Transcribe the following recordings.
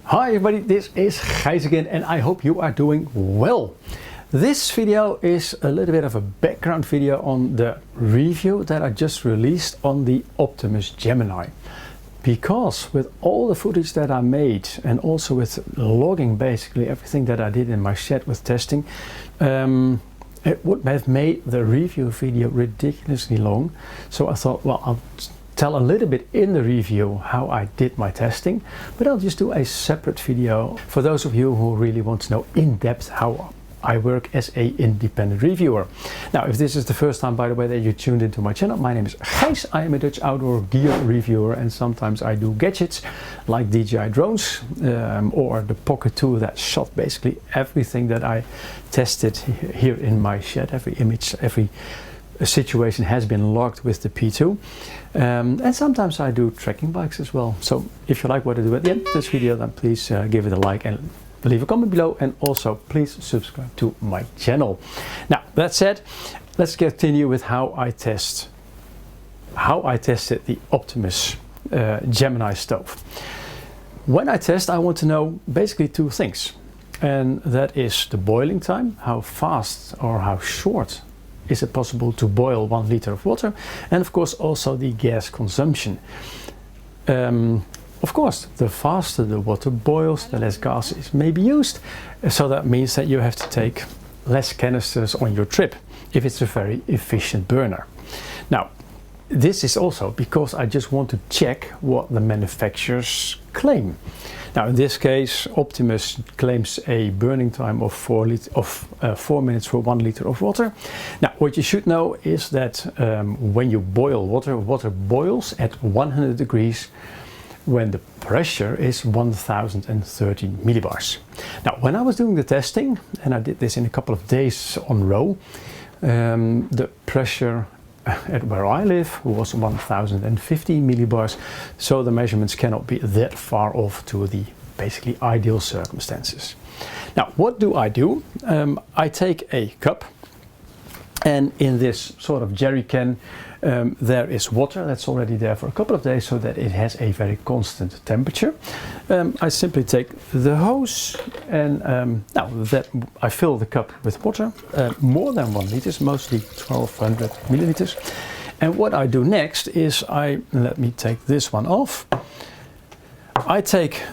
Hi everybody, this is Gijs again and I hope you are doing well. This video is a little bit of a background video on the review that I just released on the Optimus Gemini. Because with all the footage that I made and also with logging basically everything that I did in my shed with testing, it would have made the review video ridiculously long. So I thought, well, I'll tell a little bit in the review how I did my testing, but I'll just do a separate video for those of you who really want to know in depth how I work as an independent reviewer. Now, if this is the first time, by the way, that you tuned into my channel, my name is Gijs. I am a Dutch outdoor gear reviewer and sometimes I do gadgets like DJI drones or the Pocket 2 that shot basically everything that I tested here in my shed. Every image, every situation has been logged with the P2, and sometimes I do trekking bikes as well. So if you like what I do at the end of this video, then please give it a like and leave a comment below, and also please subscribe to my channel. Now that said, let's continue with how I tested the Optimus Gemini stove. When I test, I want to know basically two things, and that is the boiling time, how fast or how short is it possible to boil 1 liter of water, and of course also the gas consumption. Of course, the faster the water boils, the less gas is maybe used, so that means that you have to take less canisters on your trip if it's a very efficient burner. Now, this is also because I just want to check what the manufacturers claim. Now in this case, Optimus claims a burning time of 4 minutes for 1 liter of water. Now what you should know is that when you boil water, water boils at 100 degrees when the pressure is 1030 millibars. Now when I was doing the testing, and I did this in a couple of days on row, the pressure at where I live was 1050 millibars, so the measurements cannot be that far off to the basically ideal circumstances. Now what do? I take a cup, and in this sort of jerry can there is water that's already there for a couple of days, so that it has a very constant temperature. I simply take the hose and now that I fill the cup with water, more than 1 liter, mostly 1200 milliliters. And what I do next is let me take this one off. I take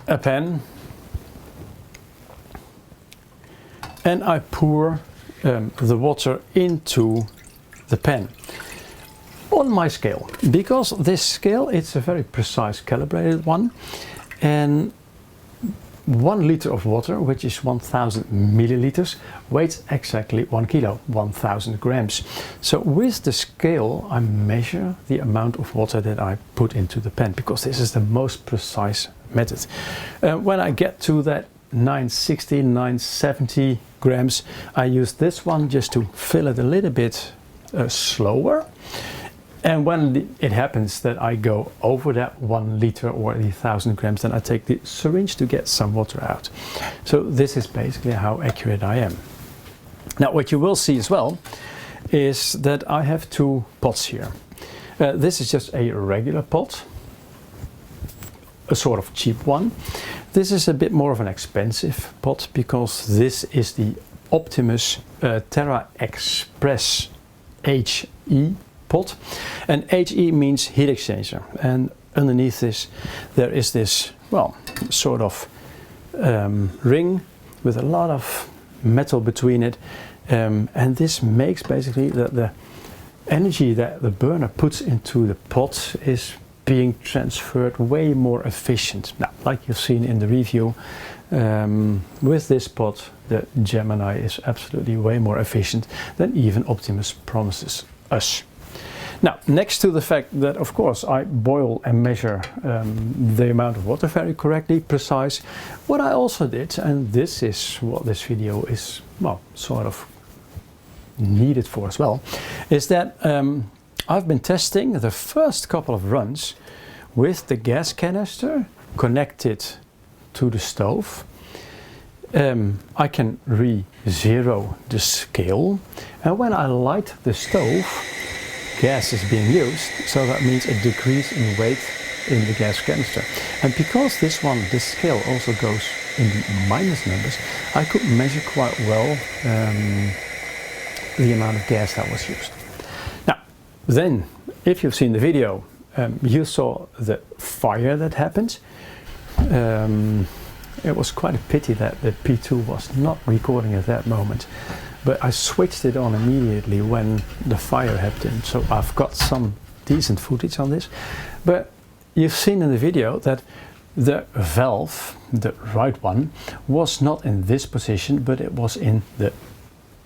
a pan and I pour the water into the pan on my scale, because this scale, it's a very precise calibrated one, and 1 liter of water, which is 1000 milliliters, weighs exactly 1 kilo, 1000 grams. So with the scale I measure the amount of water that I put into the pan, because this is the most precise method. When I get to that 960, 970 grams, I use this one just to fill it a little bit slower. And when it happens that I go over that 1 liter or the 1000 grams, then I take the syringe to get some water out. So this is basically how accurate I am. Now what you will see as well is that I have two pots here. This is just a regular pot, a sort of cheap one. This is a bit more of an expensive pot, because this is the Optimus Terra Express HE pot, and HE means heat exchanger, and underneath this there is this, well, sort of ring with a lot of metal between it, and this makes basically the energy that the burner puts into the pot is being transferred way more efficient. Now, like you've seen in the review, with this pot the Gemini is absolutely way more efficient than even Optimus promises us. Now, next to the fact that of course I boil and measure the amount of water very correctly, precise, what I also did, and this is what this video is, well, sort of needed for as well, is that I've been testing the first couple of runs with the gas canister connected to the stove. I can re-zero the scale, and when I light the stove, gas is being used, so that means a decrease in weight in the gas canister. And because this scale also goes in the minus numbers, I could measure quite well the amount of gas that was used. Now, then, if you've seen the video, you saw the fire that happened. It was quite a pity that the P2 was not recording at that moment, but I switched it on immediately when the fire happened, so I've got some decent footage on this. But you've seen in the video that the valve, the right one, was not in this position, but it was in the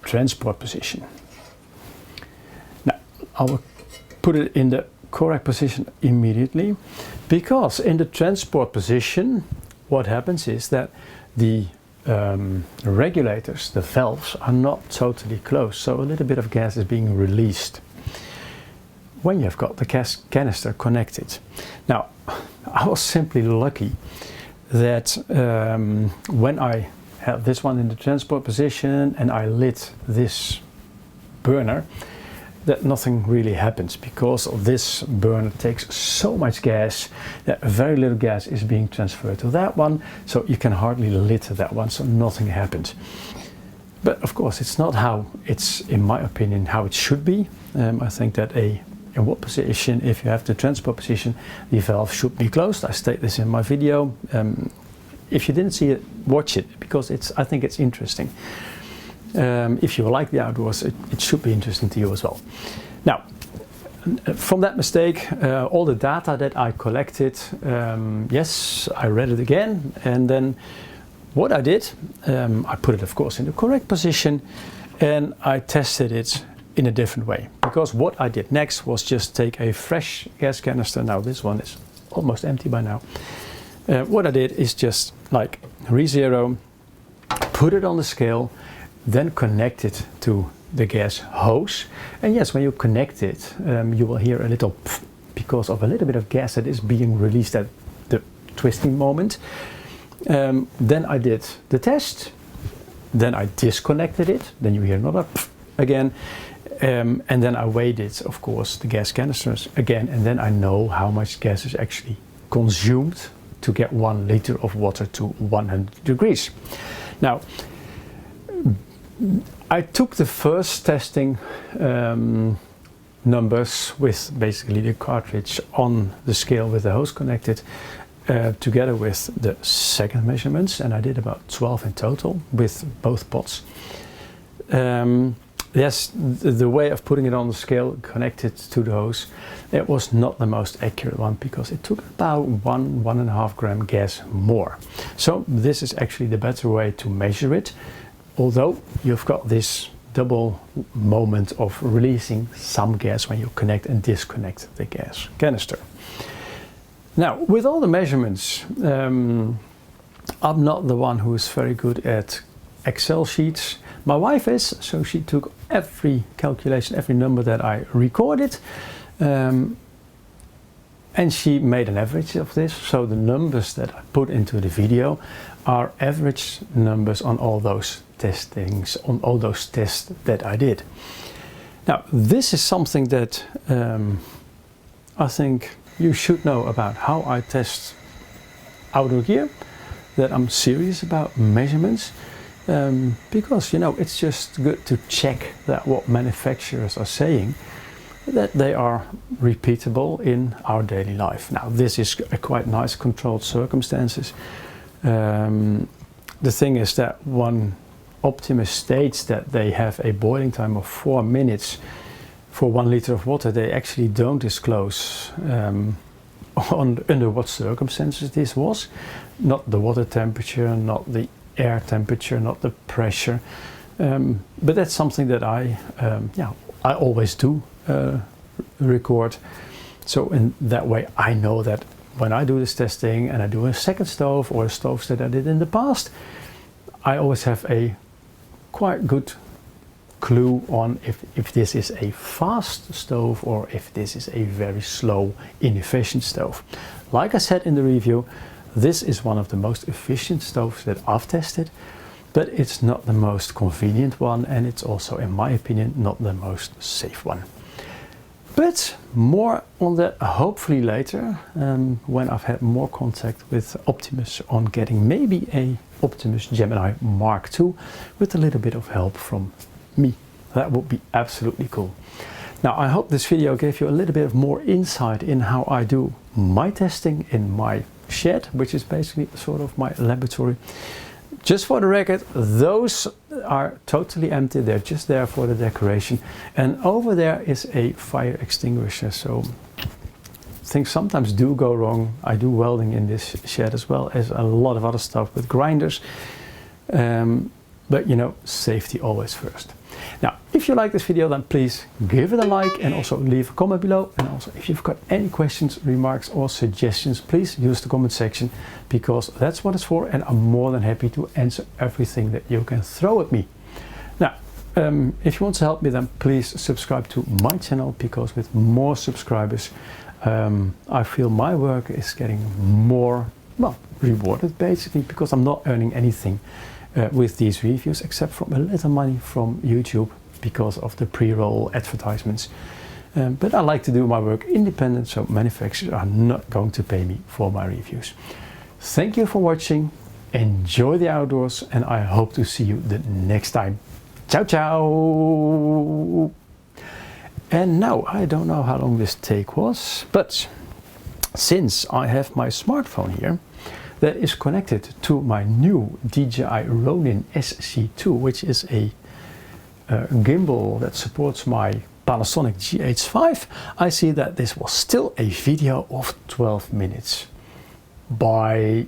transport position. Now, I will put it in the correct position immediately, because in the transport position, what happens is that the regulators, the valves, are not totally closed, so a little bit of gas is being released when you've got the gas canister connected. Now, I was simply lucky that when I had this one in the transport position and I lit this burner, that nothing really happens, because this burner takes so much gas that very little gas is being transferred to that one, so you can hardly lit that one, so nothing happened. But of course it's not how it's, in my opinion, how it should be. I think that in what position, if you have the transport position, the valve should be closed. I state this in my video. If you didn't see it, watch it, because I think it's interesting. If you like the outdoors, it should be interesting to you as well. Now, from that mistake, all the data that I collected, yes, I read it again, and then what I did, I put it of course in the correct position, and I tested it in a different way. Because what I did next was just take a fresh gas canister. Now this one is almost empty by now. What I did is just like re-zero, put it on the scale, then connect it to the gas hose. And yes, when you connect it, you will hear a little pff, because of a little bit of gas that is being released at the twisting moment. Then I did the test, then I disconnected it, then you hear another pff again, and then I weighed it, of course, the gas canisters again, and then I know how much gas is actually consumed to get 1 liter of water to 100 degrees. Now, I took the first testing numbers with basically the cartridge on the scale with the hose connected, together with the second measurements, and I did about 12 in total with both pots. Yes, the way of putting it on the scale connected to the hose, it was not the most accurate one, because it took about 1.5 gram gas more. So this is actually the better way to measure it, although you've got this double moment of releasing some gas when you connect and disconnect the gas canister. Now, with all the measurements, I'm not the one who is very good at Excel sheets. My wife is, so she took every calculation, every number that I recorded, and she made an average of this. So the numbers that I put into the video are average numbers on all those testings, on all those tests that I did. Now, this is something that I think you should know about how I test outdoor gear, that I'm serious about measurements, because, you know, it's just good to check that what manufacturers are saying, that they are repeatable in our daily life. Now, this is a quite nice controlled circumstances. The thing is that when Optimus states that they have a boiling time of 4 minutes for 1 liter of water, they actually don't disclose under what circumstances this was. Not the water temperature, not the air temperature, not the pressure. But that's something that I always do record. So in that way I know that when I do this testing and I do a second stove or stoves that I did in the past, I always have a quite good clue on if this is a fast stove or if this is a very slow, inefficient stove. Like I said in the review, this is one of the most efficient stoves that I've tested, but it's not the most convenient one, and it's also, in my opinion, not the most safe one. But more on that hopefully later, when I've had more contact with Optimus on getting maybe a Optimus Gemini Mark II with a little bit of help from me. That would be absolutely cool. Now I hope this video gave you a little bit of more insight in how I do my testing in my shed, which is basically sort of my laboratory. Just for the record, those are totally empty. They're just there for the decoration. And over there is a fire extinguisher. So things sometimes do go wrong. I do welding in this shed as well as a lot of other stuff with grinders. But you know, safety always first. Now, if you like this video, then please give it a like and also leave a comment below. And also, if you've got any questions, remarks or suggestions, please use the comment section, because that's what it's for, and I'm more than happy to answer everything that you can throw at me. Now, if you want to help me, then please subscribe to my channel, because with more subscribers, I feel my work is getting more, well, rewarded basically, because I'm not earning anything with these reviews, except from a little money from YouTube because of the pre-roll advertisements. But I like to do my work independent, so manufacturers are not going to pay me for my reviews. Thank you for watching, enjoy the outdoors, and I hope to see you the next time. Ciao, ciao! And now, I don't know how long this take was, but since I have my smartphone here, that is connected to my new DJI Ronin SC2, which is a gimbal that supports my Panasonic GH5, I see that this was still a video of 12 minutes. Bye.